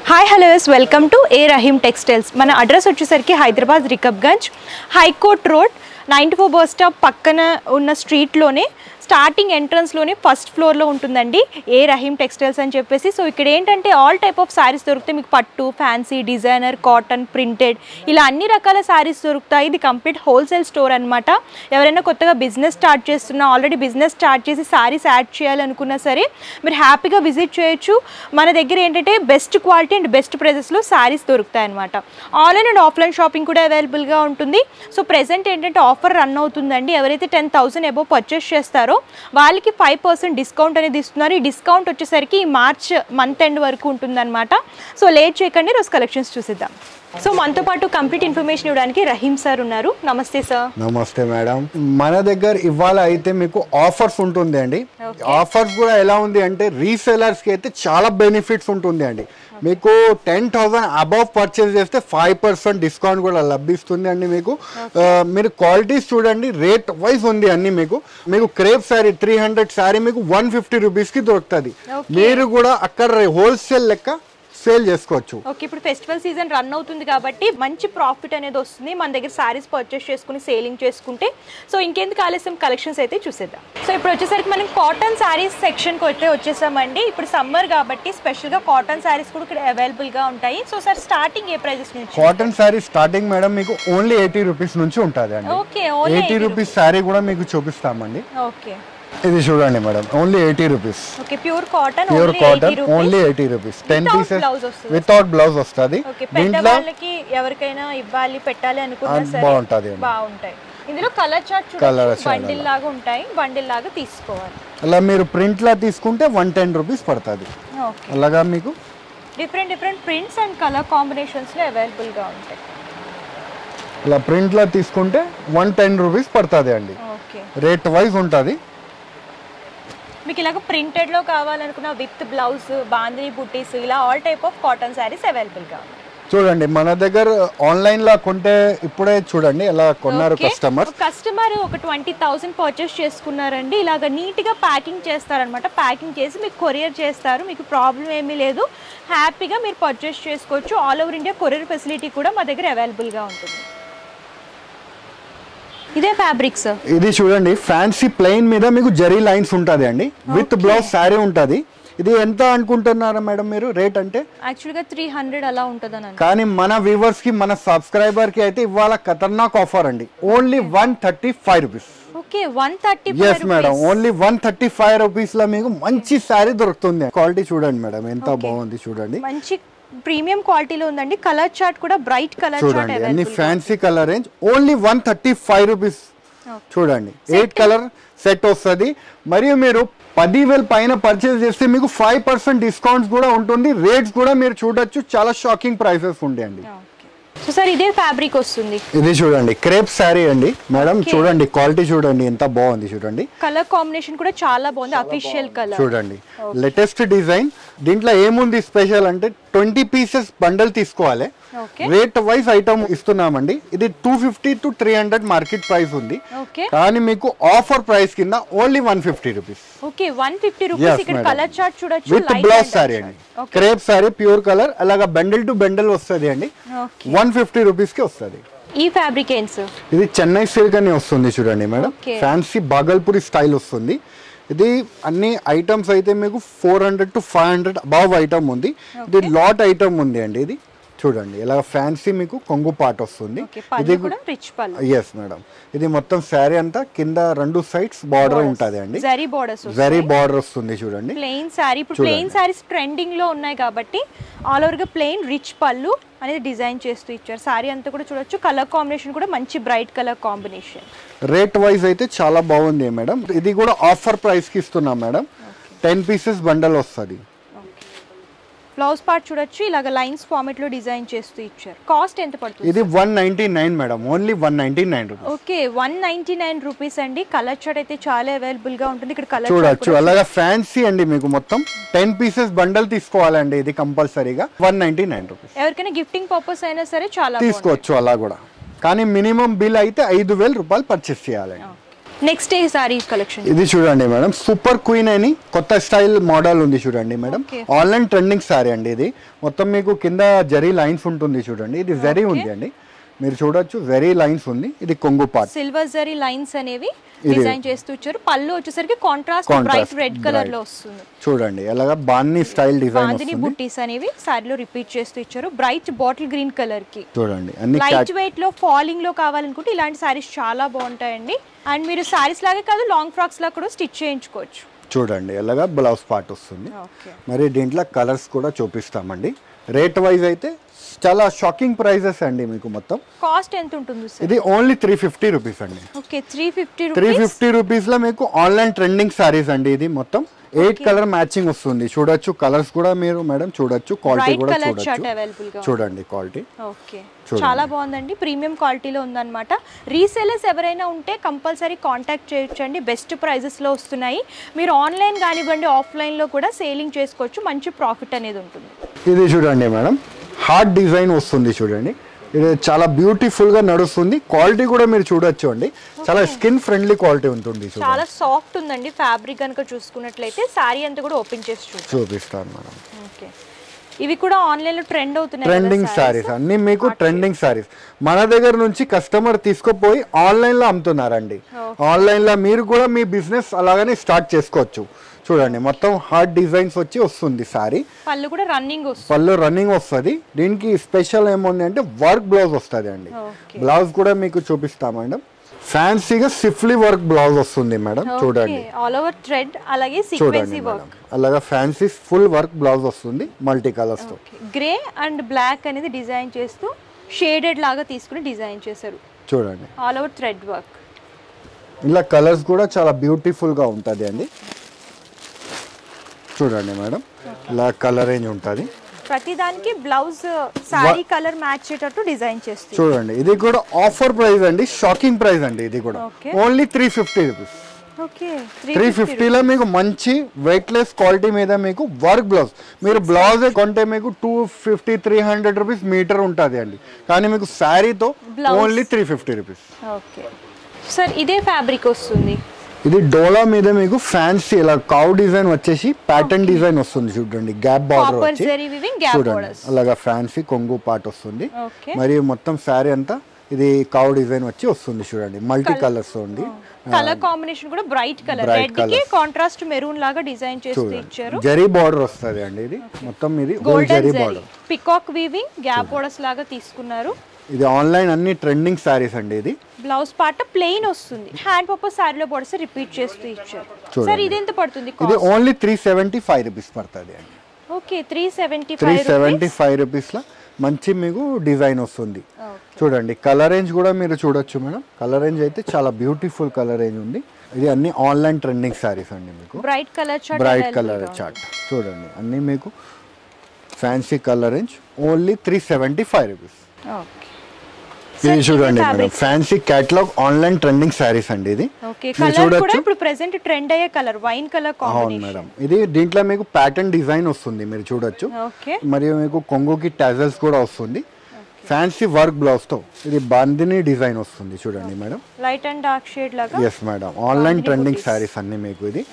Hi hello welcome to A Rahim textiles. మన address వచ్చేసరికి Hyderabad Rikabganj high court road 94 bus stop పక్కన ఉన్న స్ట్రీట్లోనే స్టార్టింగ్ ఎంట్రన్స్లోనే ఫస్ట్ ఫ్లోర్లో ఉంటుందండి ఏ రహీమ్ టెక్స్టైల్స్ అని చెప్పేసి. సో ఇక్కడ ఏంటంటే ఆల్ టైప్ ఆఫ్ శారీస్ దొరుకుతాయి మీకు. పట్టు, ఫ్యాన్సీ, డిజైనర్, కాటన్, ప్రింటెడ్ ఇలా అన్ని రకాల శారీస్ దొరుకుతాయి. ఇది కంప్లీట్ హోల్సేల్ స్టోర్ అనమాట. ఎవరైనా కొత్తగా బిజినెస్ స్టార్ట్ చేస్తున్నా, ఆల్రెడీ బిజినెస్ స్టార్ట్ చేసి శారీస్ యాడ్ చేయాలనుకున్నా సరే మీరు హ్యాపీగా విజిట్ చేయొచ్చు. మన దగ్గర ఏంటంటే బెస్ట్ క్వాలిటీ అండ్ బెస్ట్ ప్రైజెస్లో శారీస్ దొరుకుతాయి అనమాట. ఆన్లైన్ అండ్ ఆఫ్లైన్ షాపింగ్ కూడా అవైలబుల్గా ఉంటుంది. సో ప్రెజెంట్ ఏంటంటే ఆఫర్ రన్ అవుతుందండి. ఎవరైతే 10,000 అబోవ్ పర్చేస్ చేస్తారో వాళ్ళకి 5% డిస్కౌంట్ అనేది ఇస్తున్నారు. ఈ డిస్కౌంట్ వచ్చేసరికి మార్చ్ మంత్ ఎండ్ వరకు ఉంటుందన్నమాట. సో లేట్ చేయకండి, రోజు కలెక్షన్స్ చూసిద్దాం. సో మనతో పాటు కంప్లీట్ ఇన్ఫర్మేషన్ ఇవ్వడానికి రహీమ్ సార్ ఉన్నారు. నమస్తే సార్. నమస్తే మేడం. మన దగ్గర ఇవాళ అయితే మీకు ఆఫర్స్ ఉంటుంది అండి. ఆఫర్స్ కూడా ఎలా ఉంది అంటే రీసెలర్స్ కి అయితే చాలా బెనిఫిట్స్ ఉంటుంది అండి. మీకు 10,000 అబౌవ్ పర్చేస్ చేస్తే 5% డిస్కౌంట్ కూడా లభిస్తుంది అండి. మీకు మీరు క్వాలిటీస్ చూడండి, రేట్ వైజ్ ఉంది అన్ని. మీకు క్రేప్ శారీ 300 శారీ మీకు 150 రూపీస్కి దొరుకుతుంది. మీరు కూడా అక్కడ హోల్సేల్ లెక్క సేల్ చేసుకోవచ్చు. ఓకే, ఇప్పుడు ఫెస్టివల్ సీజన్ రన్ అవుతుంది కాబట్టి మంచి ప్రాఫిట్ అనేది వస్తుంది మన దగ్గర శారీస్ పర్చేస్ చేసుకుని సేలింగ్ చేసుకుంటే. సో ఇంకెందుకు ఆలస్యం, కలెక్షన్స్ అయితే చూసేద్దాం. సో ఇప్పుడు వచ్చేసరికి మనం కాటన్ శారీస్ సెక్షన్కి అయితే వచ్చేసామండి. ఇప్పుడు సమ్మర్ కాబట్టి స్పెషల్గా కాటన్ శారీస్ కూడా ఇక్కడ అవైలబుల్గా ఉంటాయి. సో సార్ స్టార్టింగ్ ఏ ప్రైజెస్ నుంచి? కాటన్ శారీ స్టార్టింగ్ మేడం మీకు ఓన్లీ 80 రూపీస్ నుంచి ఉంటుంది అండి. ఓకే, 80 రూపీస్ శారీ కూడా మీకు చూపిస్తామండి. ఓకే, ఇది చూడండి madam, only 80 rupees. Okay, pure cotton only 80 rupees. 10 pieces without blouse వస్తుంది. దీంట్లో ఎవరికైనా ఇవ్వాలి పెట్టాలి అనుకున్నా సరే బాగుంటాయి. ఇందులో కలర్ చార్ట్ చూడండి, బండిల్ లాగా ఉంటాయి, బండిల్ లాగా తీసుకోవాలి. అలా మీరు ప్రింట్ లా తీసుకుంటే 110 రూపీస్ పడుతుంది. అలాగా మీకు different prints and colour combinations లో అవైలబుల్ గా ఉంటాయి. అలా ప్రింట్ లా తీసుకుంటే 110 రూపీస్ పడుతుంది అండి. రేట్ వైజ్ ఉంటుంది. మీకు ఇలాగ ప్రింటెడ్ లో కావాలనుకున్న విత్ బ్లౌజ్, బాందిని బుట్టీస్, ఇలా all type of cotton saris available గా ఉన్నాయి. చూడండి మన దగ్గర ఆన్లైన్ లా కొంటే ఇప్పుడే చూడండి ఎలా కొన్నారు కస్టమర్ ఒక 20,000 పర్చేస్ చేసుకున్నారండి. ఇలాగ నీట్ గా ప్యాకింగ్ చేస్తారనమాట. ప్యాకింగ్ చేసి మీకు కొరియర్ చేస్తారు. మీకు ప్రాబ్లం ఏమీ లేదు, హ్యాపీగా మీరు పర్చేస్ చేసుకోవచ్చు. All over India courier facility కూడా మా దగ్గర అవైలబుల్ గా ఉంటుంది. ఇదే ఫ్యాబ్రిక్స్, ఇది చూడండి ఫ్యాన్సీ ప్లెయిన్ మీద మీకు జరీ లైన్స్ ఉంటుంది అండి. విత్ బ్లౌజ్ శారీ ఉంటుంది. ఇది ఎంత అనుకుంటున్నారా మేడం మీరు రేట్? అంటే యాక్చువల్గా 300 అలా ఉంటుందని, కానీ మన వ్యూవర్స్ కి, మన సబ్స్క్రైబర్ కి అయితే ఇవాళ ఖతర్నాక్ ఆఫర్ అండి. Only 135 rupees. Okay, 135. Yes madam, only 135 rupees లో మీకు మంచి శారీ దొరుకుతుంది. క్వాలిటీ చూడండి మేడం, ఎంత బాగుంది చూడండి. మంచి ప్రీమియం క్వాలిటీలో ఉందండి. కలర్ చార్ట్ కూడా బ్రైట్ కలర్ చార్ట్ చూడండి, అన్ని fancy colour range. Only 135 rupees. చూడండి 8 కలర్ సెట్ వస్తుంది. మరియు మీరు 10,000 పైన పర్చేస్ చేస్తే మీకు 5% డిస్కౌంట్స్ కూడా ఉంటుంది. రేట్స్ కూడా మీరు చూడొచ్చు, చాలా షాకింగ్ ప్రైసెస్ ఉంటాయండి. సో సార్ ఇదే ఫ్యాబ్రిక్ వస్తుంది. ఇది చూడండి క్రేప్ శారీ అండి మేడం. చూడండి క్వాలిటీ చూడండి ఎంత బాగుంది. చూడండి కలర్ కాంబినేషన్ కూడా చాలా బాగుంది, అఫీషియల్ కలర్. చూడండి లేటెస్ట్ డిజైన్. దీంట్లో ఏముంది స్పెషల్ అంటే 20 పీసెస్ బండల్ తీసుకోవాలి. రేట్ వైజ్ ఐటమ్ ఇస్తున్నామండి. ఇది 250 to 300 మార్కెట్ ప్రైస్ ఉంది, కానీ మీకు ఆఫర్ ప్రైస్ కింద ఓన్లీ 150 రూపీస్. Okay, 150 rupees. ఇక్కడ కలర్ చార్ట్ చూడొచ్చు. విత్ బ్లౌజ్ శారీ అండి, క్రేప్ శారీ ప్యూర్ కలర్. అలాగా బండిల్ టు బండిల్ వస్తుంది అండి. 150 రూపీస్ కి వస్తుంది. ఈ ఫ్యాబ్రిక్ ఏంటి సార్? ఇది చెన్నై సిల్క్ అని వస్తుంది చూడండి మేడం. ఫ్యాన్సీ బాగల్పూరి స్టైల్ వస్తుంది. ఇది అన్ని ఐటమ్స్ అయితే మీకు 400 to 500 అబవ్ ఐటమ్ ఉంది. ఇది లాట్ ఐటమ్ ఉంది అండి. ఇది చూడండి ఇలా ఫ్యాన్సీ మీకు కొంగు పాట వస్తుంది. ఇది ఎస్ మేడం, ఇది మొత్తం శారీ అంతా కింద 2 సైడ్స్ బార్డర్ ఉంటుంది అండి. జరీ బార్డర్ వస్తుంది చూడండి. ప్లెయిన్ శారీ, ఇప్పుడు ప్లెయిన్ శారీస్ ట్రెండింగ్ లో ఉన్నాయి కాబట్టి ఆల్ ఓవర్ గా ప్లెయిన్ రిచ్ పళ్ళు అనేది డిజైన్ చేస్తూ ఇచ్చారు. శారీ అంతా కూడా చూడొచ్చు. కలర్ కాంబినేషన్ కూడా మంచి bright colour combination. Rate wise అయితే చాలా బాగుంది మేడం. ఇది కూడా ఆఫర్ ప్రైస్ కి ఇస్తున్నాం మేడం. 10 పీసెస్ బండల్ వస్తుంది. బ్లౌజ్ పార్ట్ చూడొచ్చు, ఇలాగ లైన్స్ ఫార్మాట్ లో డిజైన్ చేస్తూ ఇచ్చారు. కాస్ట్ ఎంత పడుతుంది? ఇది 199 madam, only 199 rupees. Okay, 199 rupees అండి. కలర్ చార్ట్ అయితే చాలా అవైలబుల్ గా ఉంటుంది. ఇక్కడ కలర్ చూడొచ్చు. అలాగా ఫ్యాన్సీ అండి. మీకు మొత్తం 10 పీసెస్ బండల్ తీసుకోవాలండి. ఇది కంపల్సరీగా 199 రూపీస్. ఎవరికైనా గిఫ్టింగ్ పర్పస్ అయినా సరే చాలా తీసుకోవచ్చు అలా కూడా, కానీ మినిమం బిల్ అయితే 5,000 రూపాయలు పర్చేస్ చేయాలండి. నెక్స్ట్ ఏ సారీ కలెక్షన్? ఇది చూడండి మేడం, సూపర్ క్వీన్ అని కొత్త స్టైల్ మోడల్ ఉంది చూడండి మేడం. ఆన్లైన్ ట్రెండింగ్ సారీ అండి ఇది. మొత్తం మీకు కింద జరీ లైన్స్ ఉంటుంది చూడండి. ఇది జరీ ఉంది అండి, మీరు చూడొచ్చు జరీ లైన్స్ ఉంది. ఇది కొంగు పార్ట్, సిల్వర్ జరీ లైన్స్ అనేవి డిజైన్ చేస్తూ ఇచ్చారు. పళ్ళు వచ్చేసరికి కాంట్రాస్ట్ బ్రైట్ రెడ్ కలర్ లో వస్తుంది చూడండి. అలాగా బాందీ స్టైల్ డిజైన్ బాందిని బుట్టీస్ అనేవి సారీలో రిపీట్ చేస్తూ ఇచ్చారు. బ్రైట్ బాటిల్ గ్రీన్ కలర్ కి చూడండి. అన్ని లైట్ వెయిట్ లో ఫాలింగ్ లో కావాలనుకుంటే ఇలాంటి సారీస్ చాలా బాగుంటాయండి. అండ్ మీరు సారీస్ లాగే కాదు లాంగ్ ఫ్రాక్స్ లా కూడా స్టిచ్ చేయించుకోవచ్చు. చూడండి అలాగా బ్లౌజ్ పార్ట్ వస్తుంది. మరి దీంట్లో కలర్స్ కూడా చూపిస్తామండి. రేట్ వైజ్ అయితే చాలా షాకింగ్ ప్రైజెస్ అండి. మీకు మొత్తం కాస్ట్ ఎంత ఉంటుంది సార్? ఇది ఓన్లీ 350 రూపీస్ అండి. ఓకే 350 350 రూపీస్ లో మీకు ఆన్లైన్ ట్రెండింగ్ సారీస్ అండి. ఇది మొత్తం 8 కలర్ మ్యాచింగ్ వస్తుంది. చూడొచ్చు కలర్స్ కూడా మీరు మేడం చూడొచ్చు. క్వాలిటీ కూడా చూడొచ్చు. చూడండి క్వాలిటీ. ఓకే చాలా బాగుందండి, ప్రీమియం క్వాలిటీలో ఉందన్నమాట. రీసేలర్స్ ఎవరైనా ఉంటే కంపల్సరీ కాంటాక్ట్ చేయొచ్చండి. బెస్ట్ ప్రైజెస్ లో వస్తున్నాయి. మీరు ఆన్లైన్ కానివ్వండి ఆఫ్లైన్ లో కూడా సేలింగ్ చేసుకోవచ్చు. మంచి ప్రాఫిట్ అనేది ఉంటుంది. ఇది చూడండి మేడం, హార్ట్ డిజైన్ వస్తుంది చూడండి. ఇది చాలా బ్యూటిఫుల్ గా నడుస్తుంది. క్వాలిటీ కూడా మీరు చూడొచ్చు అండి, చాలా స్కిన్ ఫ్రెండ్లీ క్వాలిటీ ఉంటుంది. చాలా సాఫ్ట్ ఉందండి ఫ్యాబ్రిక్ కనుక చూసుకున్నట్లయితే. సారీ అంతా కూడా ఓపెన్ చేసి చూపిస్తాను మేడం. ఓకే ఇవి కూడా ఆన్లైన్ లో ట్రెండ్ అవుతున్నాయి. ట్రెండింగ్ సారీస్ అన్ని మీకు ట్రెండింగ్ సారీస్ మన దగ్గర నుంచి కస్టమర్ తీసుకుపోయి ఆన్లైన్ లో అమ్ముతున్నారండి. ఆన్లైన్ లో మీరు కూడా మీ బిజినెస్ అలాగనే స్టార్ట్ చేసుకోవచ్చు. చూడండి మొత్తం హార్ట్ డిజైన్స్ వచ్చి వస్తుంది సారీ. పళ్ళు కూడా రన్నింగ్ వస్తుంది. పళ్ళు రన్నింగ్ వస్తుంది. దీనికి స్పెషల్ ఏముంది అంటే వర్క్ బ్లౌజ్ వస్తుంది అండి. బ్లౌజ్ కూడా మీకు చూపిస్తాం మేడం. ఫ్యాన్సీగా సిఫ్లీ వర్క్ బ్లౌజ్ వస్తుంది మేడం. చూడండి ఆల్ ఓవర్ థ్రెడ్ అలాగే సీక్వెన్సీ వర్క్, అలాగా ఫ్యాన్సీ ఫుల్ వర్క్ బ్లౌజ్ వస్తుంది మల్టీ కలర్స్ తో. గ్రే అండ్ బ్లాక్ అనేది డిజైన్ చేస్తూ షేడెడ్ లాగా తీసుకుని డిజైన్ చేశారు. చూడండి ఆల్ ఓవర్ థ్రెడ్ వర్క్. ఇలా కలర్స్ కూడా చాలా బ్యూటిఫుల్ గా ఉంటది అండి. చూడండి మేడం ఇలా కలర్ రేంజ్ ఉంటుంది. ప్రతి దానికి బ్లౌజ్ సారీ కలర్ మ్యాచ్ అయ్యేటట్టు డిజైన్ చేస్తారు. చూడండి ఇది కూడా ఆఫర్ ప్రైస్ అండి, షాకింగ్ ప్రైస్ అండి. ఇది కూడా ఓన్లీ 350 రూపీస్. ఓకే 350 లో మీకు మంచి వెయిట్ లెస్ క్వాలిటీ మీద మీకు వర్క్ బ్లౌజ్. మీరు బ్లౌజ్ కొంటే మీకు 250-300 రూపీస్ మీటర్ ఉంటుంది అండి, కానీ మీకు శారీతో ఓన్లీ 350 రూపీస్. ఓకే సార్ ఇదే ఫ్యాబ్రిక్ వస్తుంది. ఇది డోలా మీద మీకు ఫ్యాన్సీ ఇలా కౌ డిజైన్ వచ్చేసి ప్యాటర్న్ డిజైన్ వస్తుంది. చూడండి గ్యాప్ బార్డర్ వచ్చి చూడండి అలాగా ఫ్యాన్సీ కొంగు పార్ట్ వస్తుంది. మరియు మొత్తం శారీ అంతా ఇది కౌ డిజైన్ వచ్చి వస్తుంది. చూడండి మల్టీ కలర్స్ ఉంది. కలర్ కాంబినేషన్ కూడా బ్రైట్ కలర్, రెడ్ కి కాంట్రాస్ట్ మెరూన్ లాగా డిజైన్ చేస్తూ ఇచ్చారు. జరీ బార్డర్ వస్తది అండి. ఇది మొత్తం ఇది gold zari border, peacock weaving gap borders లాగా తీసుకున్నారు. ఇది ఆన్లైన్ అన్ని ట్రెండింగ్ సారీస్ అండి. ఇది బ్లౌజ్ పార్ట్ ప్లెయిన్ వస్తుంది. హ్యాండ్ పర్పస్ సారీలో బోర్డర్స్ రిపీట్ చేస్తూ ఇచ్చారు. సార్ ఇది ఎంత పడుతుంది? ఇది ఓన్లీ 375 రూపీస్ పడుతుంది అండి. ఓకే 375 రూపీస్ లో మంచి మీకు డిజైన్ వస్తుంది. చూడండి కలర్ రేంజ్ కూడా మీరు చూడొచ్చు మేడం. కలర్ రేంజ్ అయితే చాలా బ్యూటిఫుల్ కలర్ రేంజ్ ఉంది. ఇది అన్ని ఆన్లైన్ ట్రెండింగ్ సారీస్ అండి. మీకు బ్రైట్ కలర్ చార్ట్ చూడండి అన్ని మీకు fancy colour range only 375 rupees. ఇది చూడండి madam fancy catalogue online trending saris అండి. ఇది చూడొచ్చు ఇప్పుడు ప్రెజెంట్ ట్రెండ్ అయ్యే colour wine colour combination madam. ఇది దీంట్లో మీకు ప్యాటర్న్ డిజైన్ వస్తుంది మీరు చూడొచ్చు. మరియు మీకు కొంగుకి టాజల్స్ కూడా వస్తుంది. ఫ్యాన్సీ వర్క్ బ్లౌజ్ తో ఇది బాందిని డిజైన్ వస్తుంది. చూడండి madam light and dark shade లాగా. Yes madam online trending saris అన్ని మీకు. ఇది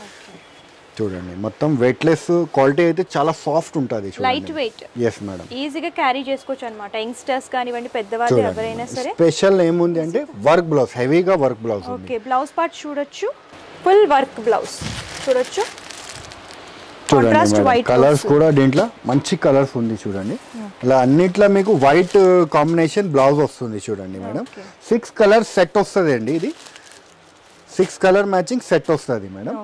చూడండి మొత్తం వెయిట్ లెస్ క్వాలిటీ అయితే చాలా సాఫ్ట్ ఉంటుంది. Light weight. ఎస్ మేడం ఈజీగా క్యారీ చేసుకోవచ్చు అన్నమాట. యంగ్స్టర్స్ కానివ్వండి పెద్దవాళ్ళు ఎవరైనా సరే. స్పెషల్ ఏముంది అంటే వర్క్ బ్లౌజ్, హెవీగా work blouse. Okay blouse part చూడొచ్చు, ఫుల్ వర్క్ బ్లౌజ్ చూడొచ్చు. చూడండి కలర్స్ కూడా దీంట్లో మంచి కలర్స్ ఉంది. చూడండి ఇలా అన్నిట్లో మీకు వైట్ కాంబినేషన్ బ్లౌజ్ వస్తుంది. చూడండి మేడం 6 కలర్ సెట్ వస్తుంది అండి. ఇది 6 కలర్ మ్యాచింగ్ సెట్ వస్తుంది మేడం.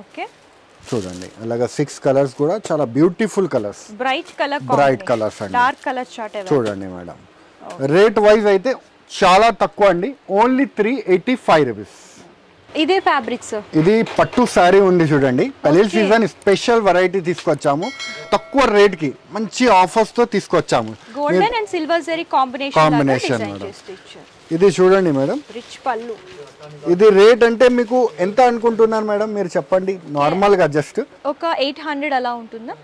చూడండి అలాగా 6 కలర్స్ కూడా చాలా బ్యూటిఫుల్ కలర్స్. బ్రైట్ కలర్స్ అండి. డార్క్ కలర్ చార్ట్ చూడండి మేడం. రేట్ వైజ్ అయితే చాలా తక్కువ అండి, ఓన్లీ 385 రూపీస్. ఇదే ఫ్యాబ్రిక్స్. ఇది పట్టు సారీ ఉంది చూడండి. పెళ్లి సీజన్ స్పెషల్ వెరైటీ తీసుకొచ్చాము. తక్కువ రేట్ కి మంచి ఆఫర్స్ తో తీసుకొచ్చాము. Golden and silver zari combination ఇది చూడండి మేడం. రిచ్ పళ్ళు. ఇది రేట్ అంటే మీకు ఎంత అనుకుంటున్నారు మేడం మీరు చెప్పండి. నార్మల్ గా జస్ట్ ఒక 800 అలా ఉంటుందా?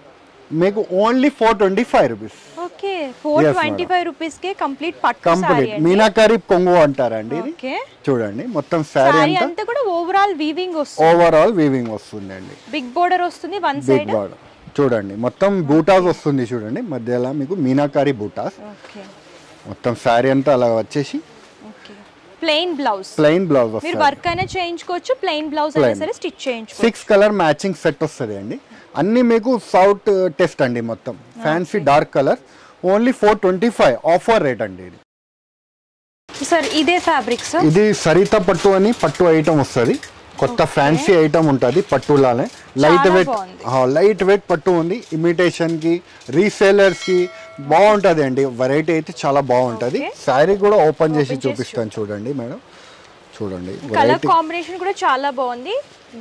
మీకు only 425 rupees. Okay 425 rupees K complete పట్టు సారీ కంప్లీట్ మీనాకారి కొంగు అంటారండి ఇది. ఓకే చూడండి మొత్తం సారీ అంతా కూడా ఓవరాల్ వీవింగ్ వస్తుంది. ఓవరాల్ వీవింగ్ వస్తుంది అండి. బిగ్ బోర్డర్ వస్తుంది వన్ సైడ్. బిగ్ బోర్డర్ చూడండి మొత్తం బూటాస్ వస్తుంది చూడండి మధ్యలో మీకు మీనాకారి బూటాస్. ఓకే మొత్తం సారీ అంతా అలా వచ్చేసి ప్లెయిన్ బ్లౌజ్ వస్తుంది. మీరు వర్క్ అయినా చేయించుకోవచ్చు, ప్లెయిన్ బ్లౌజ్ అయినా సరే స్టిచ్ చేయించుకోవచ్చు. 6 కలర్ మ్యాచింగ్ సెట్ వస్తుంది అండి. అన్ని మీకు సౌత్ టెస్ట్ అండి మొత్తం fancy dark colour. Only 425 offer rate అండి ఇది. సార్ ఇదే ఫ్యాబ్రిక్ సార్, ఇది సరిత పట్టు అని పట్టు ఐటమ్ వస్తుంది. కొత్త ఫ్యాన్సీ ఐటమ్ ఉంటుంది పట్టులానే. లైట్ వెయిట్ పట్టు ఉంది. ఇమిటేషన్ కి రీసేలర్స్ కి బాగుంటది అండి. వెరైటీ అయితే చాలా బాగుంటది. శారీ కూడా ఓపెన్ చేసి చూపిస్తాను చూడండి మేడం. చూడండి కలర్ కాంబినేషన్ కూడా చాలా బాగుంది.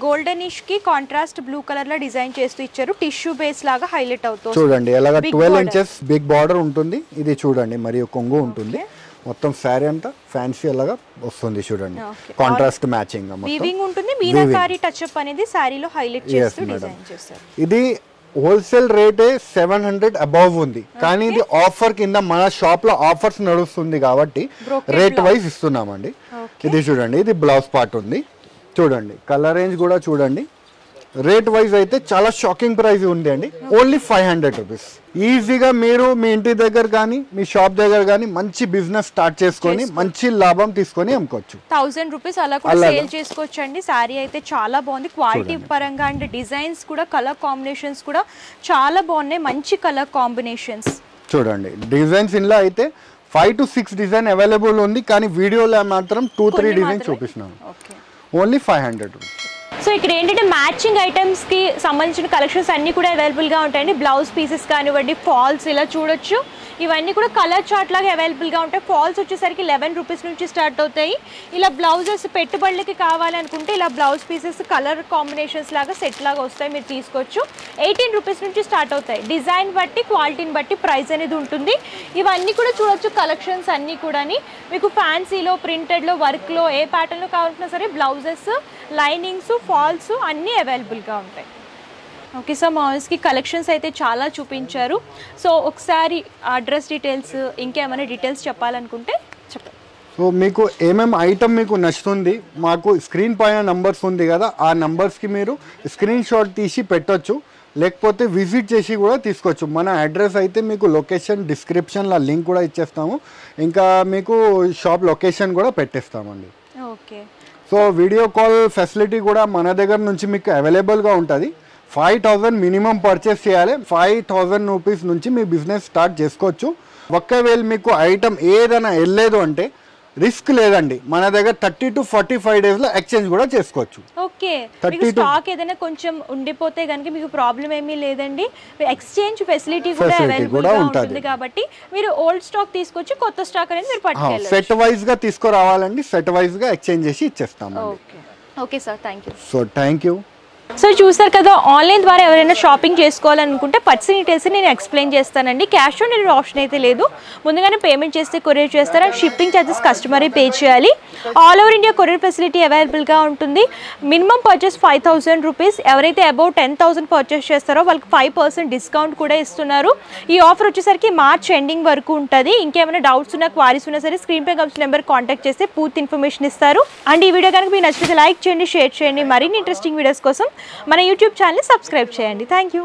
గోల్డెనిష్ కి కాంట్రాస్ట్ బ్లూ కలర్ లో డిజైన్ చేస్తూ ఇచ్చారు. టిష్యూ బేస్ లాగా హైలైట్ అవుతుంది. చూడండి ఎలాగా 12 ఇంచెస్ బిగ్ బార్డర్ ఉంటుంది. ఇది చూడండి మరియు కొంగు ఉంటుంది. మొత్తం సారీ అంతా ఫ్యాన్సీ అలాగా వస్తుంది చూడండి. కాంట్రాస్ట్ మ్యాచింగ్ వీవింగ్ ఉంటుంది. మీనాకారి టచ్ అప్ అనేది సారీలో హైలైట్ చేస్తూ డిజైన్ చేశారు. ఇది హోల్సేల్ రేటే 700 అబౌవ్ ఉంది. కానీ ఇది ఆఫర్ కింద మన షాప్ లో ఆఫర్స్ నడుస్తుంది కాబట్టి రేట్ వైజ్ ఇస్తున్నామండి. ఇది చూడండి ఇది బ్లౌజ్ పార్ట్ ఉంది. చూడండి కలర్ రేంజ్ కూడా చూడండి. రేట్ వైజ్ అయితే చాలా షాకింగ్ ప్రైస్ ఉంది అండి. Only 500 rupees. ఈజీగా మీరు మీ ఇంటి దగ్గర కానీ మీ షాప్ దగ్గర కానీ మంచి బిజినెస్ స్టార్ట్ చేసుకొని మంచి లాభం తీసుకొని అమ్ముకోవచ్చు. 1000 రూపీస్ అలా కూడా సేల్ చేసుకోవచ్చు అండి. సారీ అయితే చాలా బాగుంది. క్వాలిటీ పరంగా అండ్ డిజైన్స్ కూడా కలర్ కాంబినేషన్స్ కూడా చాలా బాగున్నాయి. మంచి కలర్ కాంబినేషన్స్ చూడండి. డిజైన్స్ ఇంట్లో అయితే 5 to 6 డిజైన్ అవైలబుల్ ఉంది. కానీ వీడియోలో మాత్రం 2-3 డిజైన్ చూపిస్తున్నాను. Only 500 rupees. సో ఇక్కడ ఏంటంటే మ్యాచింగ్ ఐటమ్స్ కి సంబంధించిన కలెక్షన్స్ అన్ని కూడా అవైలబుల్ గా ఉంటాయండి. బ్లౌజ్ పీసెస్ కానివ్వండి, ఫాల్స్ ఇలా చూడొచ్చు. ఇవన్నీ కూడా కలర్ చార్ట్ లాగా అవైలబుల్ గా ఉంటాయి. ఫాల్స్ వచ్చేసరికి 11 రూపీస్ నుంచి స్టార్ట్ అవుతాయి. ఇలా బ్లౌజెస్ పెట్టుబడులకి కావాలనుకుంటే ఇలా బ్లౌజ్ పీసెస్ కలర్ కాంబినేషన్స్ లాగా సెట్ లాగా వస్తాయి. మీరు తీసుకోవచ్చు. 18 రూపీస్ నుంచి స్టార్ట్ అవుతాయి. డిజైన్ బట్టి క్వాలిటీని బట్టి ప్రైస్ అనేది ఉంటుంది. ఇవన్నీ కూడా చూడొచ్చు కలెక్షన్స్ అన్నీ కూడా. మీకు ఫ్యాన్సీలో, ప్రింటెడ్లో, వర్క్లో ఏ ప్యాటర్న్లో కావాలన్నా సరే బ్లౌజెస్, లైనింగ్స్, ఫాల్స్ అన్నీ అవైలబుల్గా ఉంటాయి. ఓకే సార్, మాల్స్కి కలెక్షన్స్ అయితే చాలా చూపించారు. సో ఒకసారి అడ్రస్ డీటెయిల్స్ ఇంకేమైనా డీటెయిల్స్ చెప్పాలనుకుంటే చెప్పండి. సో మీకు ఏమేమి ఐటమ్ మీకు నచ్చుతుంది మాకు స్క్రీన్ పైన నంబర్స్ ఉంది కదా, ఆ నంబర్స్కి మీరు స్క్రీన్ షాట్ తీసి పెట్టొచ్చు. లేకపోతే విజిట్ చేసి కూడా తీసుకోవచ్చు. మన అడ్రస్ అయితే మీకు లొకేషన్ డిస్క్రిప్షన్లో లింక్ కూడా ఇచ్చేస్తాము. ఇంకా మీకు షాప్ లొకేషన్ కూడా పెట్టేస్తామండి. Okay. So video call facility కూడా మన దగ్గర నుంచి మీకు అవైలబుల్గా ఉంటుంది. 5000 మినిమం పర్చేస్ చేయాలి. 5000 రూపీస్ నుంచి మీ బిజినెస్ స్టార్ట్ చేసుకోవచ్చు. ఒకవేళ మీకు ఐటమ్ ఏదైనా వెళ్ళలేదు అంటే రిస్క్ లేదండి. మన దగ్గర 30 to 45 డేస్లో ఎక్స్చేంజ్ కూడా చేసుకోవచ్చు. ఓకే. మీకు స్టాక్ ఏదైనా కొంచెం ఉండిపోతే కనుక మీకు ప్రాబ్లం ఏమీ లేదండి. ఎక్స్చేంజ్ ఫెసిలిటీ కూడా అవైలబుల్ గా ఉంటుంది కాబట్టి మీరు ఓల్డ్ స్టాక్ తీసుకొచ్చి కొత్త స్టాక్ అనేది మీరు పట్టుకెళ్ళొచ్చు. సెట్ వైజ్ గా తీసుకురావాలండి. సెట్ వైజ్ గా ఎక్స్చేంజ్ చేసి ఇచ్చేస్తాము. Okay sir, thank you. So thank you. So చూసారు కదా, ఆన్లైన్ ద్వారా ఎవరైనా షాపింగ్ చేసుకోవాలనుకుంటే పర్చేసింగ్ డీటెయిల్స్ నేను ఎక్స్ప్లెయిన్ చేస్తానండి. క్యాష్ ఆన్ డెలివరీ ఆప్షన్ అయితే లేదు. ముందుగానే పేమెంట్ చేస్తే కొరియర్ చేస్తారు. అండ్ షిప్పింగ్ ఛార్జెస్ కస్టమరే పే చేయాలి. All over India courier facility అవైలబుల్గా ఉంటుంది. Minimum purchase 5000 rupees. ఎవరైతే అబౌట్ 10,000 పర్చేస్ చేస్తారో వాళ్ళకి 5% డిస్కౌంట్ కూడా ఇస్తున్నారు. ఈ ఆఫర్ వచ్చేసరికి మార్చ్ ఎండింగ్ వరకు ఉంటుంది. ఇంకేమైనా డౌట్స్ ఉన్నా, క్వారీస్ ఉన్నా సరే స్క్రీన్ పై కనిపిస్తున్న నెంబర్ కాంటాక్ట్ చేస్తే పూర్తి ఇన్ఫర్మేషన్ ఇస్తారు. అండ్ ఈ వీడియో కనుక మీకు నచ్చితే లైక్ చేయండి, షేర్ చేయండి. మరిన్ని ఇంట్రెస్టింగ్ వీడియోస్ కోసం మన యూట్యూబ్ ఛానల్ని సబ్స్క్రైబ్ చేయండి. Thank you.